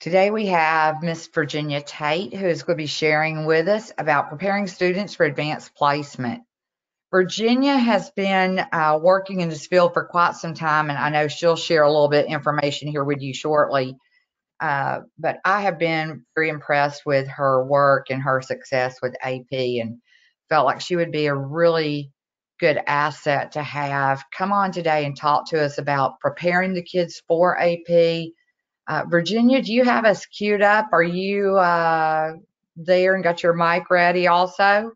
Today we have Miss Virginia Tate, who is going to be sharing with us about preparing students for advanced placement. Virginia has been working in this field for quite some time, and I know she'll share a little bit of information here with you shortly. But I have been very impressed with her work and her success with AP and felt like she would be a really good asset to have come on today and talk to us about preparing the kids for AP. Virginia, do you have us queued up? Are you there and got your mic ready also?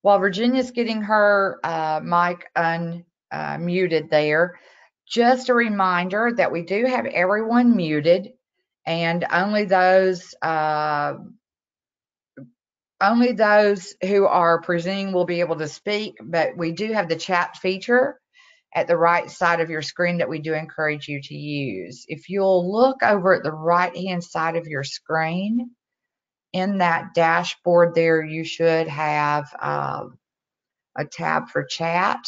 While Virginia's getting her mic unmuted there, just a reminder that we do have everyone muted and only those who are presenting will be able to speak, but we do have the chat feature at the right side of your screen that we do encourage you to use. If you'll look over at the right-hand side of your screen, in that dashboard there, you should have a tab for chat,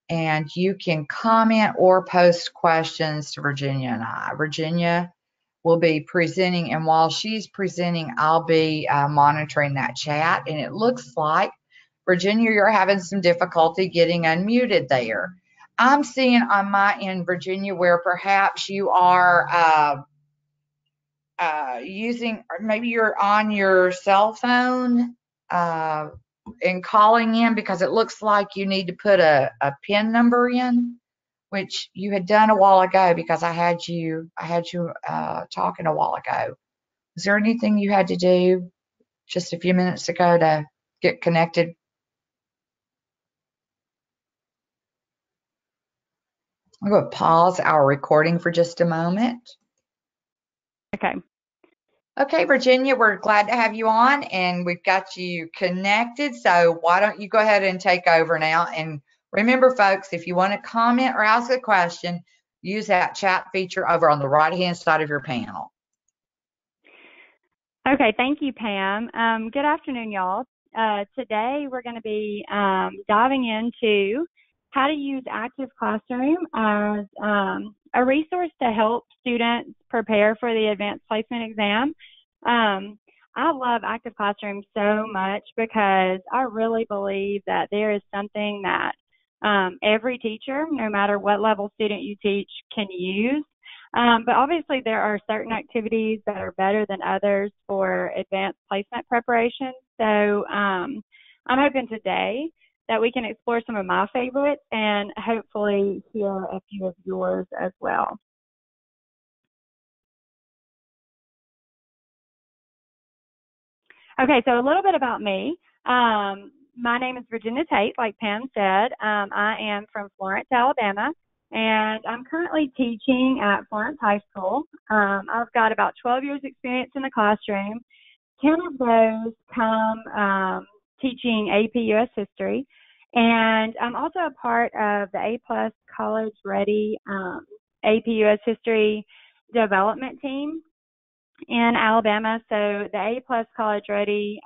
and you can comment or post questions to Virginia and I. Virginia will be presenting, and while she's presenting, I'll be monitoring that chat, and it looks like Virginia, you're having some difficulty getting unmuted there. I'm seeing on my end, Virginia, where perhaps you are using, or maybe you're on your cell phone and calling in, because it looks like you need to put a PIN number in, which you had done a while ago because I had you talking a while ago. Was there anything you had to do just a few minutes ago to get connected? I'm going to pause our recording for just a moment. Okay. Okay, Virginia, we're glad to have you on, and we've got you connected. So why don't you go ahead and take over now? And remember, folks, if you want to comment or ask a question, use that chat feature over on the right-hand side of your panel. Okay, thank you, Pam. Good afternoon, y'all. Today we're going to be diving into how to use Active Classroom as a resource to help students prepare for the advanced placement exam. I love Active Classroom so much because I really believe that there is something that every teacher, no matter what level student you teach, can use. But obviously there are certain activities that are better than others for advanced placement preparation. So I'm hoping today that we can explore some of my favorites and hopefully hear a few of yours as well. Okay, so a little bit about me. My name is Virginia Tate, like Pam said. I am from Florence, Alabama, and I'm currently teaching at Florence High School. I've got about 12 years experience in the classroom. 10 of those come teaching AP US History, and I'm also a part of the A+ College Ready AP US History development team in Alabama. So the A+ College Ready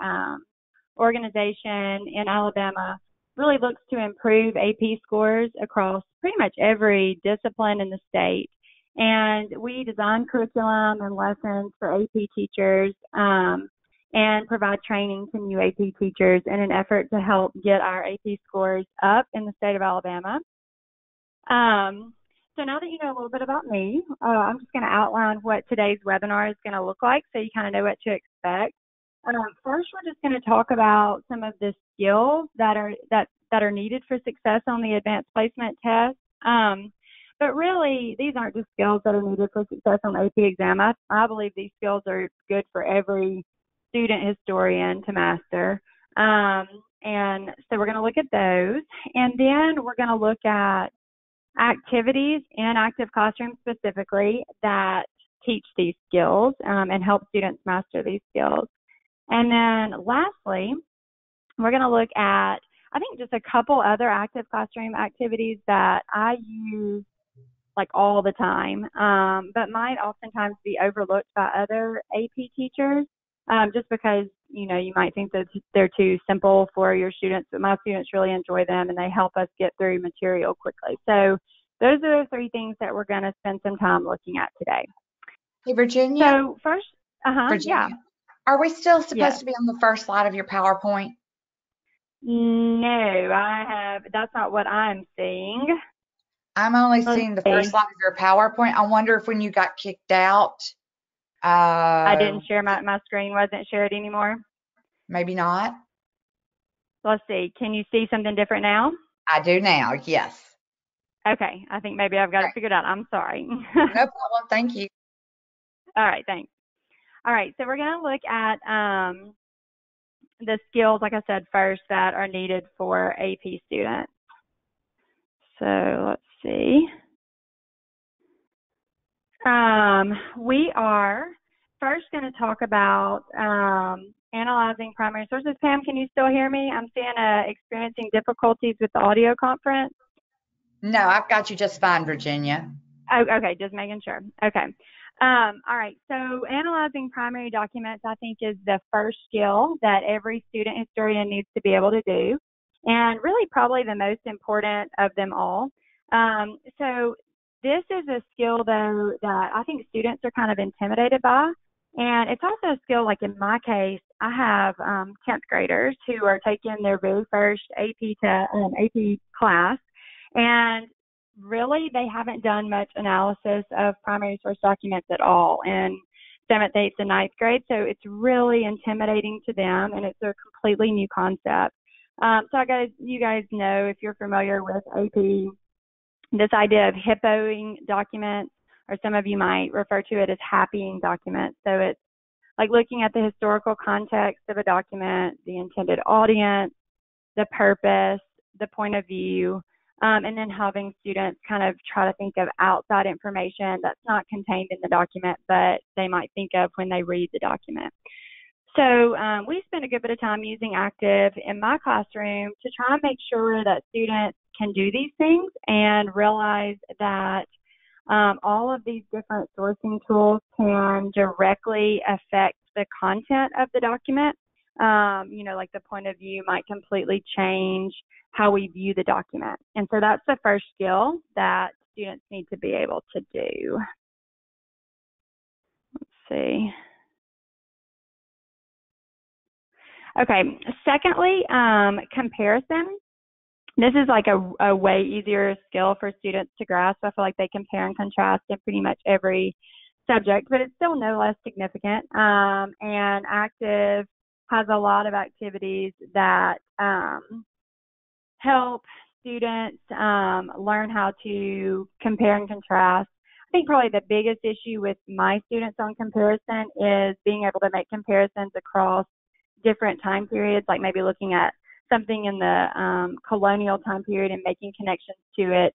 organization in Alabama really looks to improve AP scores across pretty much every discipline in the state. And we design curriculum and lessons for AP teachers and provide training to new AP teachers in an effort to help get our AP scores up in the state of Alabama. So now that you know a little bit about me, I'm just going to outline what today's webinar is going to look like so you kind of know what to expect. First, we're just going to talk about some of the skills that are needed for success on the advanced placement test. But really, these aren't just skills that are needed for success on the AP exam. I believe these skills are good for every student historian to master. And so we're going to look at those. And then we're going to look at activities in Active Classroom specifically that teach these skills and help students master these skills. And then lastly, we're going to look at, I think, just a couple other Active Classroom activities that I use like all the time, but might oftentimes be overlooked by other AP teachers just because, you know, you might think that they're too simple for your students, but my students really enjoy them and they help us get through material quickly. So those are the three things that we're going to spend some time looking at today. Hey, Virginia. So first, yeah, Virginia, are we still supposed yes. to be on the first slide of your PowerPoint? No, that's not what I'm seeing. I'm only Let's seeing the first see. slide of your PowerPoint. I wonder if when you got kicked out, I didn't share my screen wasn't shared anymore. maybe not. Let's see. Can you see something different now? I do now, yes. Okay. I think maybe I've got it Right. figured out. I'm sorry. No problem. Thank you. All right. Thanks. All right. So we're going to look at the skills, like I said, first that are needed for AP students. So let's see. We are first going to talk about analyzing primary sources. Pam, can you still hear me? I'm seeing experiencing difficulties with the audio conference. No, I've got you just fine, Virginia. Oh, okay, just making sure. Okay. All right. So analyzing primary documents, I think, is the first skill that every student historian needs to be able to do, and really probably the most important of them all. So this is a skill, though, that I think students are kind of intimidated by. And it's also a skill, like in my case, I have 10th graders who are taking their very first AP class. And really, they haven't done much analysis of primary source documents at all in 7th, 8th, and 9th grade. So it's really intimidating to them, and it's a completely new concept. You guys know, if you're familiar with AP, this idea of hippoing documents, or some of you might refer to it as happying documents. So it's like looking at the historical context of a document, the intended audience, the purpose, the point of view, and then having students kind of try to think of outside information that's not contained in the document, but they might think of when they read the document. So we spent a good bit of time using Active in my classroom to try and make sure that students can do these things and realize that all of these different sourcing tools can directly affect the content of the document. Like the point of view might completely change how we view the document. And so that's the first skill that students need to be able to do. Let's see. Okay, secondly, comparison. This is like a way easier skill for students to grasp. I feel like they compare and contrast in pretty much every subject, but it's still no less significant. And Active has a lot of activities that help students learn how to compare and contrast. I think probably the biggest issue with my students on comparison is being able to make comparisons across different time periods, like maybe looking at something in the colonial time period and making connections to it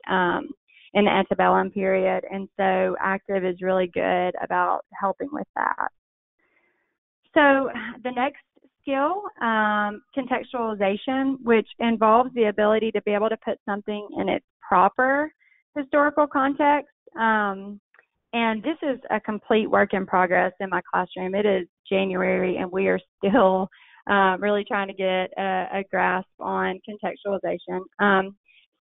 in the antebellum period. And so Active is really good about helping with that. So the next skill, contextualization, which involves the ability to be able to put something in its proper historical context. And this is a complete work in progress in my classroom. It is January, and we are still really trying to get a grasp on contextualization.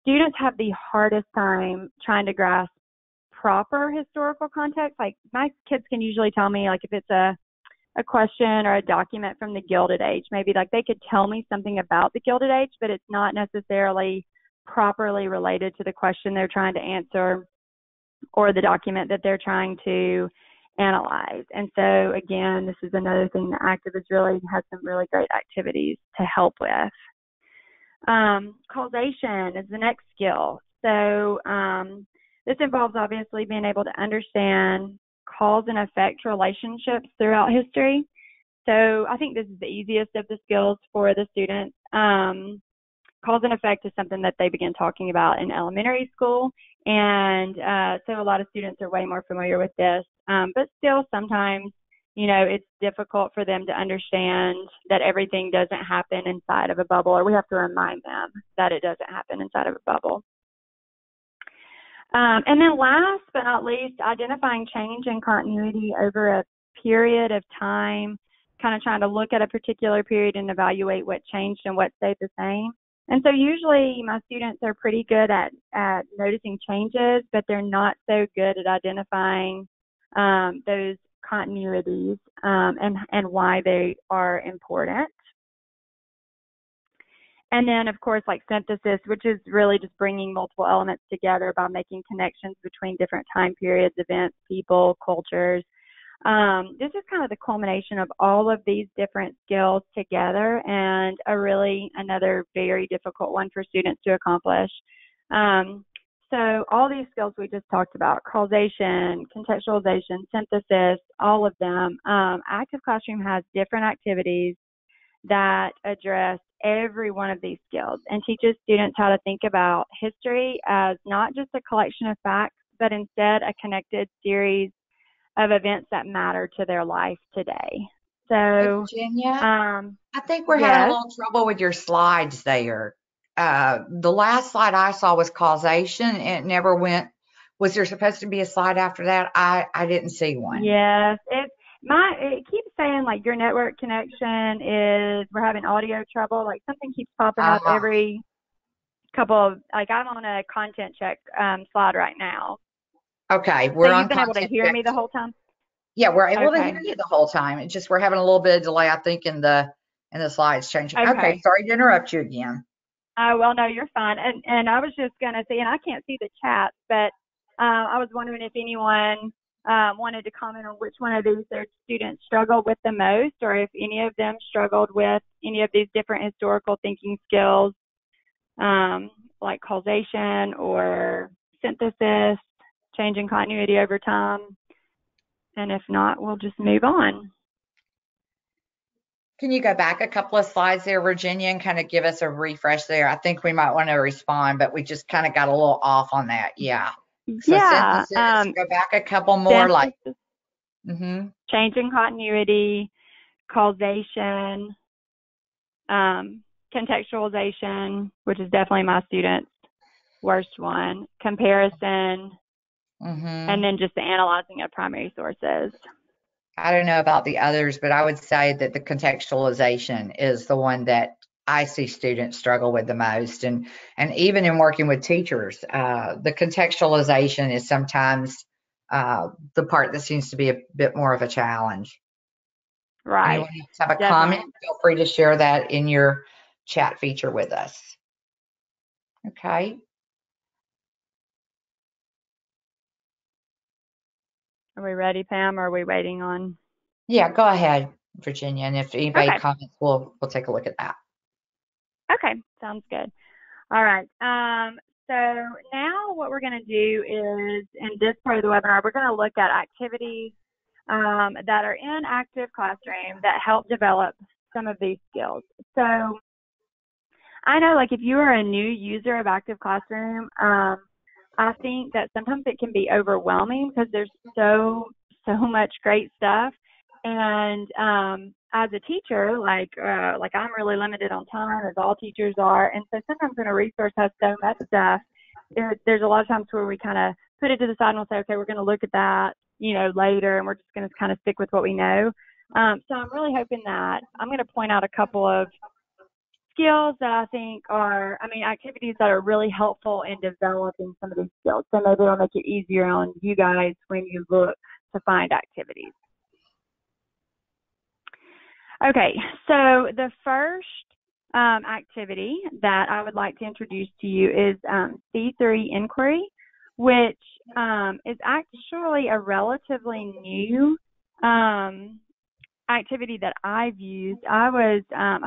Students have the hardest time trying to grasp proper historical context. Like my kids can usually tell me, like if it's a question or a document from the Gilded Age, maybe like they could tell me something about the Gilded Age, but it's not necessarily properly related to the question they're trying to answer or the document that they're trying to analyze. And so again, this is another thing that Active has some really great activities to help with. Causation is the next skill. So this involves obviously being able to understand cause and effect relationships throughout history. So I think this is the easiest of the skills for the students. Cause and effect is something that they begin talking about in elementary school. And so a lot of students are way more familiar with this. But still sometimes, it's difficult for them to understand that everything doesn't happen inside of a bubble, or we have to remind them that it doesn't happen inside of a bubble. And then last but not least, identifying change and continuity over a period of time, kind of trying to look at a particular period and evaluate what changed and what stayed the same. And so usually my students are pretty good at noticing changes, but they're not so good at identifying those continuities and why they are important. And then, of course, like synthesis, which is really just bringing multiple elements together by making connections between different time periods, events, people, cultures. This is kind of the culmination of all of these different skills together, and another very difficult one for students to accomplish. So all these skills we just talked about, causation, contextualization, synthesis, all of them, Active Classroom has different activities that address every one of these skills and teaches students how to think about history as not just a collection of facts, but instead a connected series of events that matter to their life today. Hey, So, Virginia, I think we're having a yes, little trouble with your slides there. The last slide I saw was causation, and it never went. Was there supposed to be a slide after that? I didn't see one. yes, it keeps saying like your network connection we're having audio trouble. Like something keeps popping up Uh, every couple of, like I'm on a content check slide right now. okay, So we're you've on been able to content hear check. me the whole time? Yeah, we're able to hear Okay. you the whole time. It's just we're having a little bit of delay, I think, in the slides changing. Okay, Okay. sorry to interrupt you again. Well, no, you're fine. And I was just gonna say, and I can't see the chat, but I was wondering if anyone wanted to comment on which one of these their students struggled with the most, or if any of them struggled with any of these different historical thinking skills, like causation or synthesis, changing continuity over time. And if not, we'll just move on. Can you go back a couple of slides there, Virginia, and kind of give us a refresh there? I think we might want to respond, but we just kind of got a little off on that. Yeah. So Yeah, synthesis, go back a couple more, like, synthesis, mm-hmm. changing continuity, causation, contextualization, which is definitely my student's worst one, comparison, and Mm-hmm. then just the analyzing of primary sources. I don't know about the others, but I would say that the contextualization is the one that I see students struggle with the most. And even in working with teachers, the contextualization is sometimes the part that seems to be a bit more of a challenge. Right, Anyone else have a comment? definitely. Feel free to share that in your chat feature with us. Okay. Are we ready, Pam, or are we waiting on? Yeah, go ahead, Virginia. And if anybody Okay, comments, we'll take a look at that. okay, sounds good. All right. So now what we're going to do is, in this part of the webinar, we're going to look at activities that are in Active Classroom that help develop some of these skills. So I know, like, if you are a new user of Active Classroom, I think that sometimes it can be overwhelming because there's so much great stuff. And as a teacher, like I'm really limited on time, as all teachers are. And so sometimes when a resource has so much stuff, there's a lot of times where we kind of put it to the side and we'll say, okay, we're going to look at that, later, and we're just going to kind of stick with what we know. So I'm really hoping that I'm going to point out a couple of skills that I think activities that are really helpful in developing some of these skills. So maybe it'll make it easier on you guys when you look to find activities. Okay, so the first activity that I would like to introduce to you is C3 inquiry, which is actually a relatively new activity that I've used. I've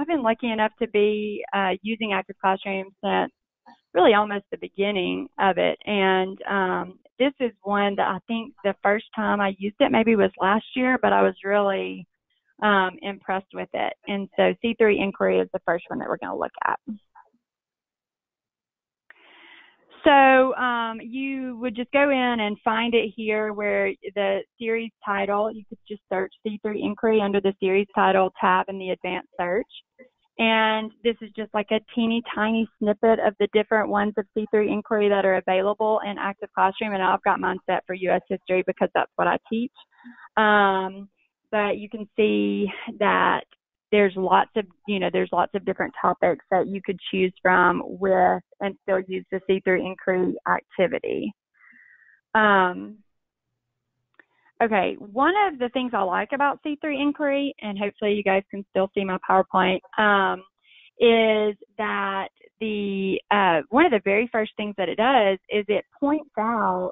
been lucky enough to be using Active Classroom since really almost the beginning of it, and this is one that I think the first time I used it maybe was last year, but I was really impressed with it. And so C3 inquiry is the first one that we're going to look at. So you would just go in and find it here where the series title, you could just search C3 inquiry under the series title tab in the advanced search. And this is just like a teeny tiny snippet of the different ones of C3 inquiry that are available in Active Classroom. And I've got mine set for U.S. history because that's what I teach. But you can see that there's lots of, there's lots of different topics that you could choose from with and still use the see-through inquiry activity. Okay, one of the things I like about see-through inquiry, and hopefully you guys can still see my PowerPoint, is that one of the very first things that it does is it points out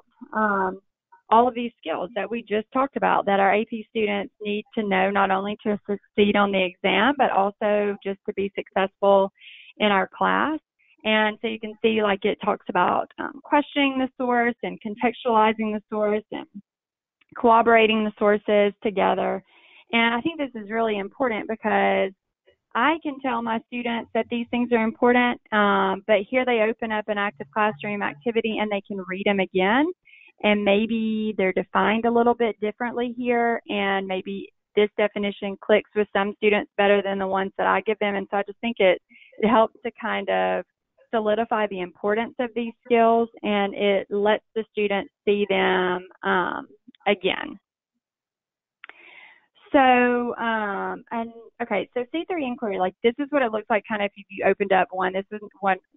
all of these skills that we just talked about that our AP students need to know, not only to succeed on the exam, but also just to be successful in our class. And so you can see, like, it talks about questioning the source and contextualizing the source and collaborating the sources together. And I think this is really important because I can tell my students that these things are important, but here they open up an active classroom activity and they can read them again. And maybe they're defined a little bit differently here, and maybe this definition clicks with some students better than the ones that I give them. And so I just think it helps to kind of solidify the importance of these skills, and it lets the students see them again. So, so see-through inquiry, like, this is what it looks like kind of if you opened up one. This is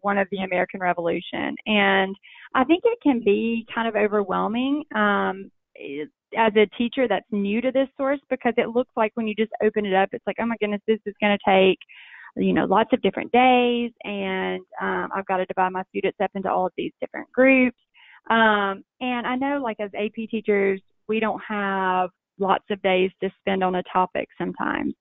one of the American Revolution. And I think it can be kind of overwhelming as a teacher that's new to this source, because it looks like when you just open it up, it's like, oh my goodness, this is going to take, lots of different days. And I've got to divide my students up into all of these different groups. And I know, like, as AP teachers, we don't have lots of days to spend on a topic sometimes.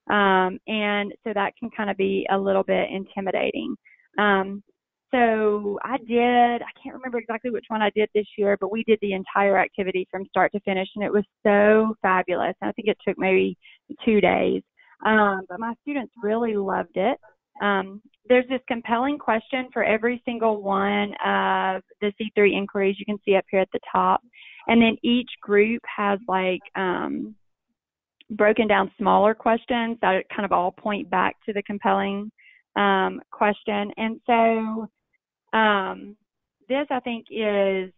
And so that can kind of be a little bit intimidating. So I can't remember exactly which one I did this year, but we did the entire activity from start to finish, and it was so fabulous. And I think it took maybe 2 days. But my students really loved it. There's this compelling question for every single one of the C3 inquiries you can see up here at the top. And then each group has, like, broken down smaller questions that kind of all point back to the compelling question. And so this, I think, is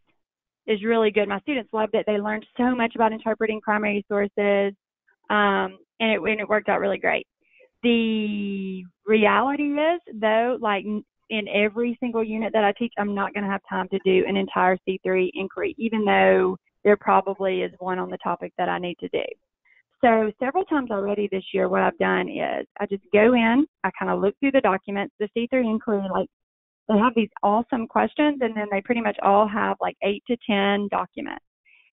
really good. My students loved it. They learned so much about interpreting primary sources, and it worked out really great. The reality is, though, like, in every single unit that I teach, I'm not going to have time to do an entire C3 inquiry, even though there probably is one on the topic that I need to do. So several times already this year, what I've done is I just go in, I kind of look through the documents. The C3 inquiry, like, they have these awesome questions, and then they pretty much all have like 8 to 10 documents.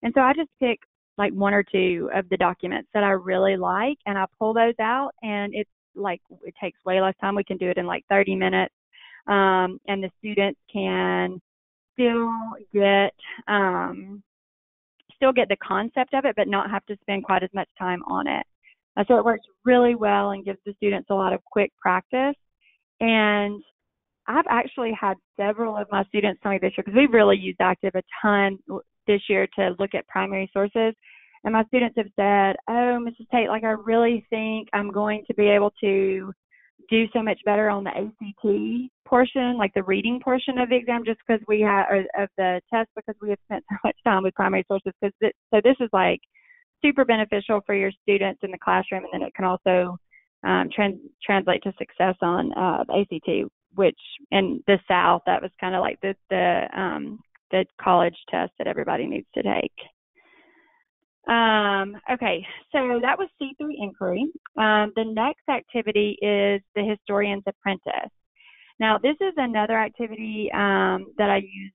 And so I just pick like 1 or 2 of the documents that I really like, and I pull those out, and it's like, it takes way less time. We can do it in like 30 minutes. And the students can still get the concept of it, but not have to spend quite as much time on it. So it works really well and gives the students a lot of quick practice. And I've actually had several of my students tell me this year, because we've really used Active a ton this year to look at primary sources. And my students have said, oh, Mrs. Tate, like, I really think I'm going to be able to do so much better on the ACT portion, like the reading portion of the exam, just because we have, or of the test, because we have spent so much time with primary sources. So this is like super beneficial for your students in the classroom, and then it can also translate to success on the ACT, which in the South, that was kind of like the college test that everybody needs to take. Okay, so that was C3 inquiry. The next activity is the historian's apprentice. Now, this is another activity that I use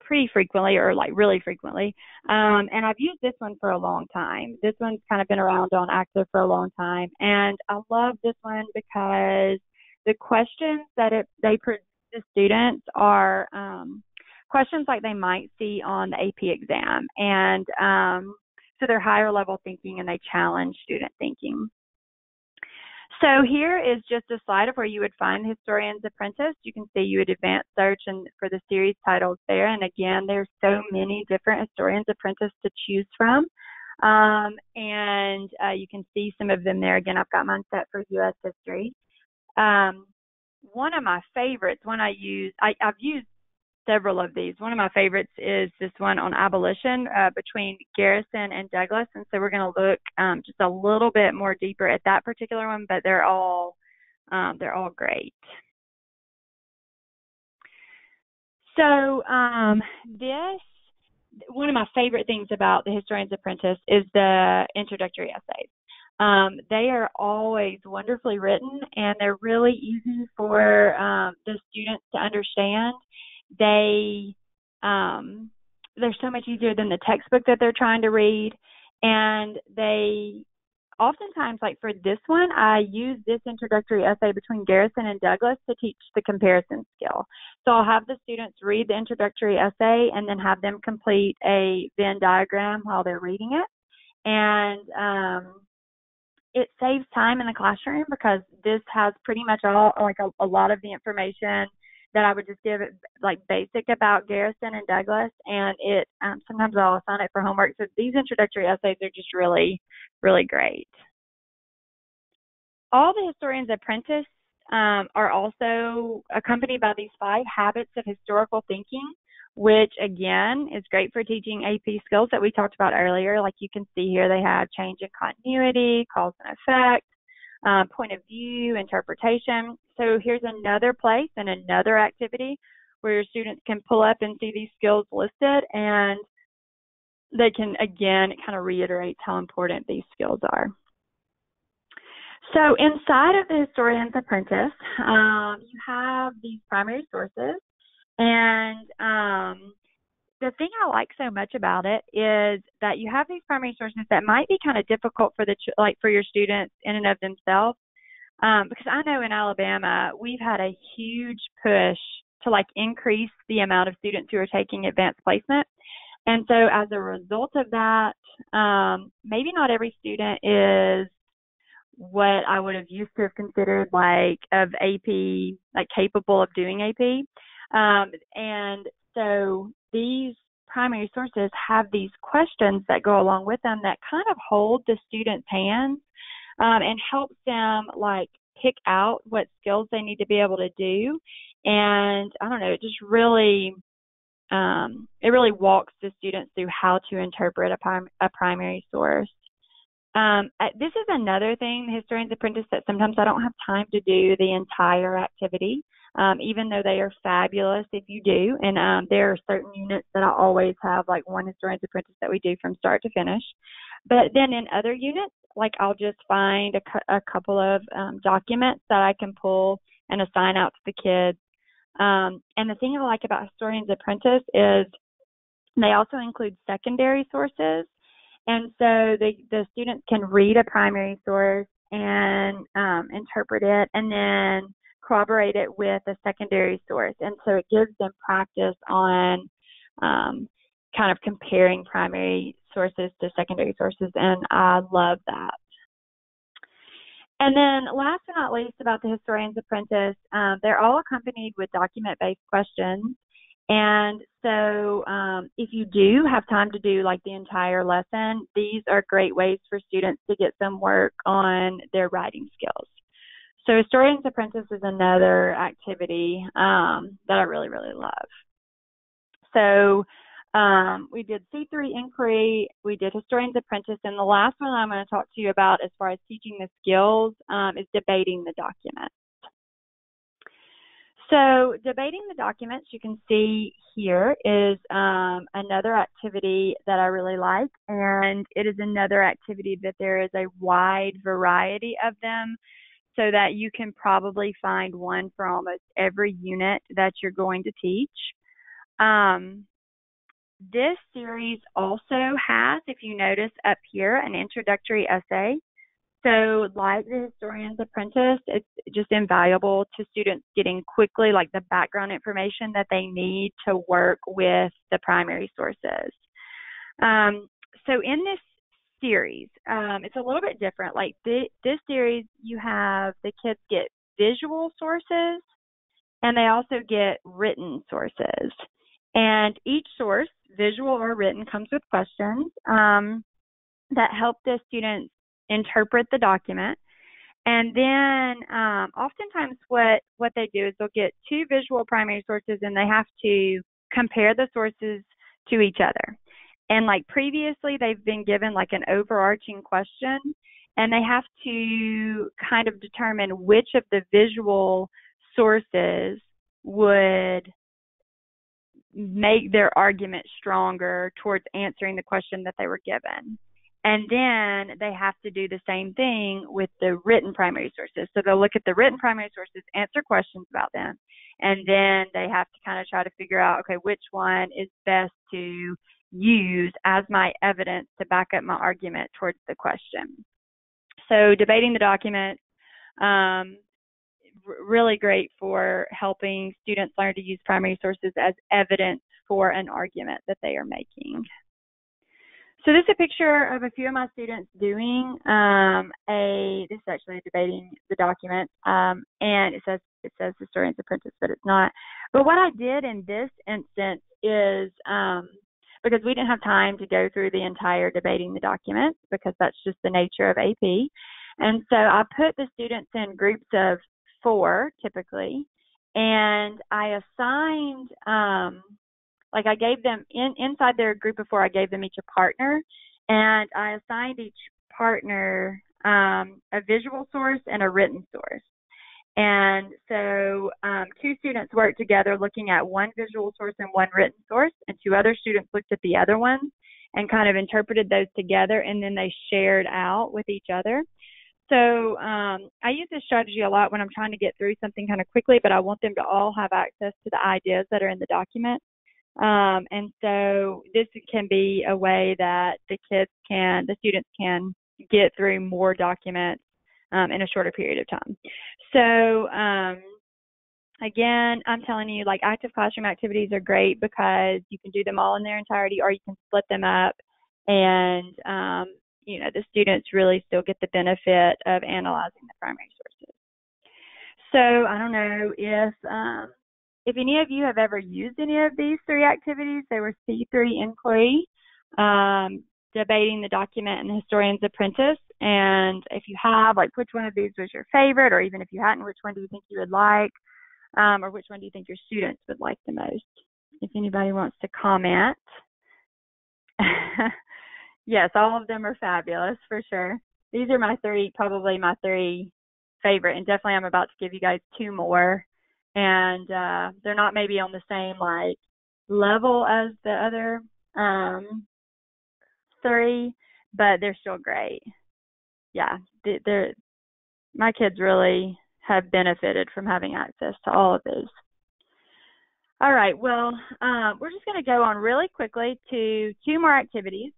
pretty frequently, or like really frequently, and I've used this one for a long time. This one's kind of been around on Active for a long time, and I love this one because the questions that they present to students are questions like they might see on the AP exam, and so they're higher level thinking, and they challenge student thinking. So here is just a slide of where you would find the Historian's Apprentice. You can see you would advance search and for the series titles there. And again, there's so many different Historian's Apprentice to choose from. And you can see some of them there. Again, I've got mine set for U.S. history. One of my favorites, one I've used several of these. One of my favorites is this one on abolition between Garrison and Douglas. And so we're going to look just a little bit more deeper at that particular one, but they're all great. So one of my favorite things about the Historian's Apprentice is the introductory essays. They are always wonderfully written, and they're really easy for the students to understand. They're so much easier than the textbook that they're trying to read, and they oftentimes, like for this one, I use this introductory essay between Garrison and Douglas to teach the comparison skill. So I'll have the students read the introductory essay and then have them complete a Venn diagram while they're reading it. And it saves time in the classroom because this has pretty much all, like a lot of the information that I would just give it like basic about Garrison and Douglas, and it sometimes I'll assign it for homework. So these introductory essays are just really, really great. All the Historian's Apprentice are also accompanied by these 5 habits of historical thinking, which again is great for teaching AP skills that we talked about earlier. Like you can see here, they have change in continuity, cause and effect, point of view, interpretation. So here's another place and another activity where your students can pull up and see these skills listed, and they can, again, it kind of reiterates how important these skills are. So inside of the Historian's Apprentice, you have these primary sources, and the thing I like so much about it is that you have these primary sources that might be kind of difficult for for your students in and of themselves. Because I know in Alabama, we've had a huge push to increase the amount of students who are taking advanced placement. And so as a result of that, maybe not every student is what I would have used to have considered of AP, capable of doing AP. And so these primary sources have these questions that go along with them that kind of hold the student's hands and helps them pick out what skills they need to be able to do. And I don't know, it just really, it really walks the students through how to interpret a primary source. This is another thing, the Historian's Apprentice, that sometimes I don't have time to do the entire activity, even though they are fabulous if you do. And there are certain units that I always have, one Historian's Apprentice that we do from start to finish. But then in other units, I'll just find a couple of documents that I can pull and assign out to the kids. And the thing I like about Historian's Apprentice is they also include secondary sources. And so the students can read a primary source and interpret it and then corroborate it with a secondary source. And so it gives them practice on kind of comparing primary sources to secondary sources, and I love that. And then last but not least about the Historian's Apprentice, they're all accompanied with document-based questions. And so if you do have time to do the entire lesson, these are great ways for students to get some work on their writing skills. So Historian's Apprentice is another activity that I really, really love. So we did C3 inquiry, we did Historian's Apprentice, and the last one I'm going to talk to you about as far as teaching the skills is debating the document. So debating the documents, you can see here, is another activity that I really like, and it is another activity that there is a wide variety of them, so that you can probably find one for almost every unit that you're going to teach. This series also has, if you notice up here, an introductory essay. So like the Historian's Apprentice, it's just invaluable to students getting quickly the background information that they need to work with the primary sources. So in this series, it's a little bit different. This series, you have the kids get visual sources and they also get written sources. And each source, visual or written, comes with questions that help the students interpret the document. And then oftentimes what they do is they'll get 2 visual primary sources and they have to compare the sources to each other. And like previously, they've been given like an overarching question, and they have to kind of determine which of the visual sources would make their argument stronger towards answering the question that they were given. And then they have to do the same thing with the written primary sources. So they'll look at the written primary sources, answer questions about them, and then they have to kind of try to figure out, okay, which one is best to use as my evidence to back up my argument towards the question. So debating the document, really great for helping students learn to use primary sources as evidence for an argument that they are making. So this is a picture of a few of my students doing this is actually debating the document, and it says Historian's Apprentice, but it's not. But what I did in this instance is, because we didn't have time to go through the entire debating the document, because that's just the nature of AP. And so I put the students in groups of 4 typically, and I assigned, I gave them inside their group of 4, I gave them each a partner, and I assigned each partner a visual source and a written source. And so 2 students worked together looking at one visual source and one written source, and 2 other students looked at the other one and kind of interpreted those together, and then they shared out with each other. So I use this strategy a lot when I'm trying to get through something kind of quickly, but I want them to all have access to the ideas that are in the document. And so this can be a way that the students can get through more documents in a shorter period of time. So again, I'm telling you, like, active classroom activities are great because you can do them all in their entirety, or you can split them up, and the students really still get the benefit of analyzing the primary sources. So I don't know if any of you have ever used any of these 3 activities. They were C3 inquiry, debating the document, and the Historian's Apprentice. And if you have, like, which one of these was your favorite, or even if you hadn't, which one do you think you would like, or which one do you think your students would like the most? If anybody wants to comment. Yes, all of them are fabulous for sure. These are probably my 3 favorite, and definitely I'm about to give you guys 2 more. And they're not maybe on the same level as the other 3, but they're still great. Yeah, my kids really have benefited from having access to all of these. All right, well, we're just going to go on really quickly to 2 more activities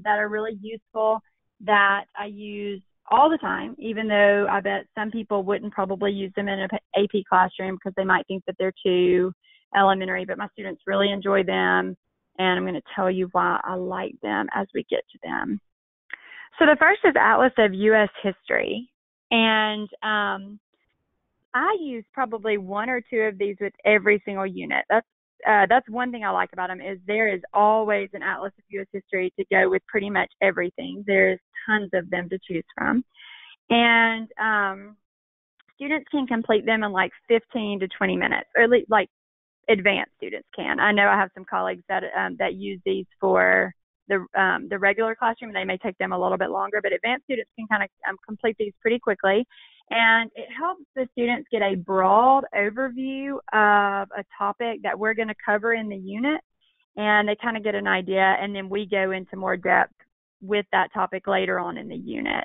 that are really useful that I use all the time, even though I bet some people wouldn't probably use them in an AP classroom because they might think that they're too elementary, but my students really enjoy them, and I'm going to tell you why I like them as we get to them. So the first is Atlas of U.S. History, and I use probably 1 or 2 of these with every single unit. That's one thing I like about them, is there is always an Atlas of U.S. History to go with pretty much everything. There's tons of them to choose from. And students can complete them in 15 to 20 minutes, or at least advanced students can. I know I have some colleagues that use these for the regular classroom. They may take them a little bit longer, but advanced students can kind of complete these pretty quickly. And it helps the students get a broad overview of a topic that we're going to cover in the unit, and they kind of get an idea, and then we go into more depth with that topic later on in the unit.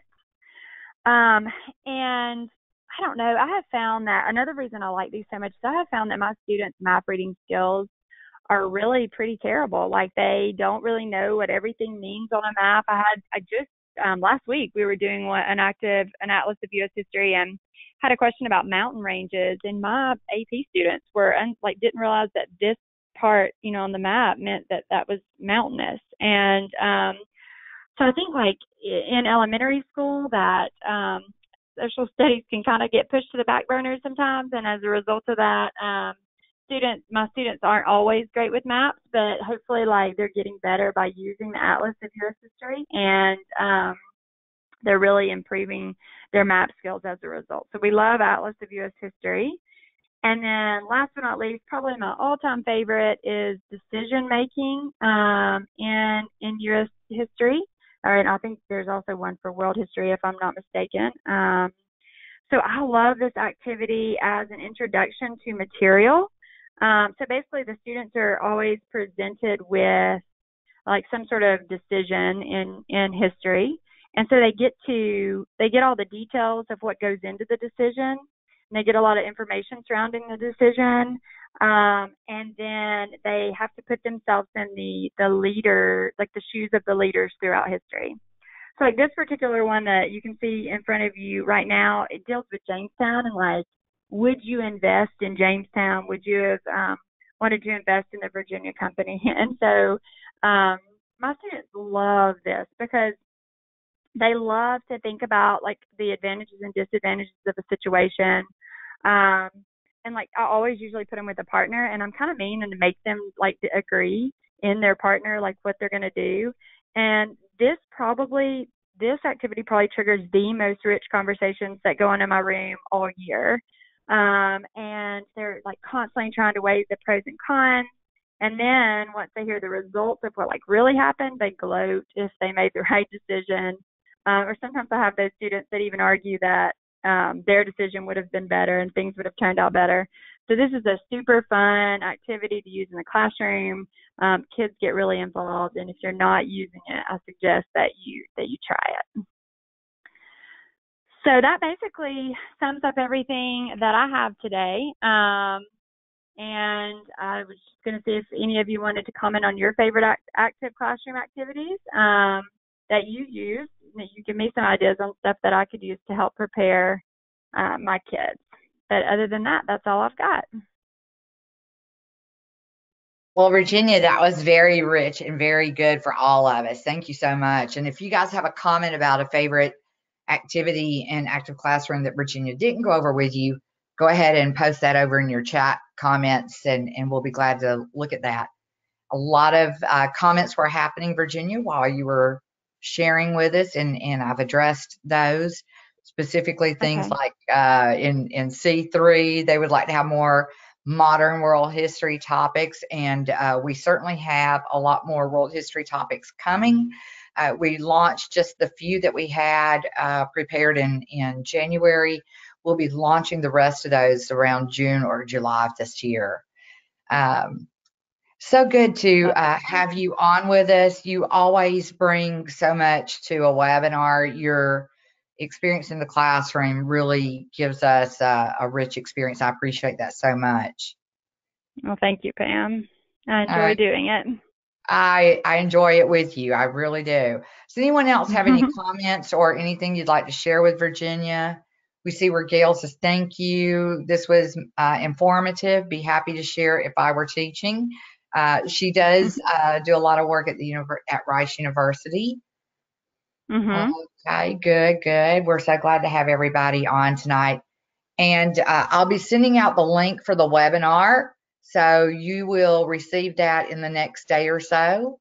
And I don't know, I have found that another reason I like these so much is I have found that my students' map reading skills are really pretty terrible. Like, they don't really know what everything means on a map. Last week we were doing an Atlas of U.S. History, and had a question about mountain ranges, and my AP students didn't realize that this part, on the map meant that was mountainous. And so I think in elementary school that social studies can kind of get pushed to the back burner sometimes, and as a result of that, my students aren't always great with maps, but hopefully they're getting better by using the Atlas of U.S. History, and they're really improving their map skills as a result. So we love Atlas of U.S. History. And then last but not least, probably my all-time favorite is decision making in U.S. history. All right, I think there's also one for world history, if I'm not mistaken. So I love this activity as an introduction to material. So basically, the students are always presented with like some sort of decision in history, and so they get all the details of what goes into the decision, and they get a lot of information surrounding the decision, and then they have to put themselves in the leader, like the shoes of the leaders throughout history. So like this particular one that you can see in front of you right now, it deals with Jamestown and like, would you invest in Jamestown? Would you have wanted to invest in the Virginia company? And so my students love this because they love to think about like the advantages and disadvantages of a situation. Um, and like I always usually put them with a partner, and I'm kind of mean and make them like to agree in their partner, like what they're going to do. And this activity probably triggers the most rich conversations that go on in my room all year. And they're like constantly trying to weigh the pros and cons. And then once they hear the results of what like really happened, they gloat if they made the right decision. Or sometimes I have those students that even argue that their decision would have been better and things would have turned out better. So this is a super fun activity to use in the classroom. Kids get really involved, and if you're not using it, I suggest that you try it. So that basically sums up everything that I have today. And I was just going to see if any of you wanted to comment on your favorite active classroom activities that you use. You give me some ideas on stuff that I could use to help prepare my kids. But other than that, that's all I've got. Well, Virginia, that was very rich and very good for all of us. Thank you so much. And if you guys have a comment about a favorite activity in active classroom that Virginia didn't go over with you, go ahead and post that over in your chat comments, and we'll be glad to look at that. A lot of comments were happening, Virginia, while you were sharing with us, and I've addressed those, specifically things Okay. like in C3, they would like to have more modern world history topics, and we certainly have a lot more world history topics coming. We launched just the few that we had prepared in January. We'll be launching the rest of those around June or July of this year. So good to have you on with us. You always bring so much to a webinar. Your experience in the classroom really gives us a rich experience. I appreciate that so much. Well, thank you, Pam. I enjoy Uh, doing it. I enjoy it with you. I really do. Does anyone else have any comments or anything you'd like to share with Virginia? We see where Gail says, thank you. This was informative. Be happy to share if I were teaching. She does do a lot of work at at Rice University. Mhm. Okay, good, good. We're so glad to have everybody on tonight. And I'll be sending out the link for the webinar. So you will receive that in the next day or so.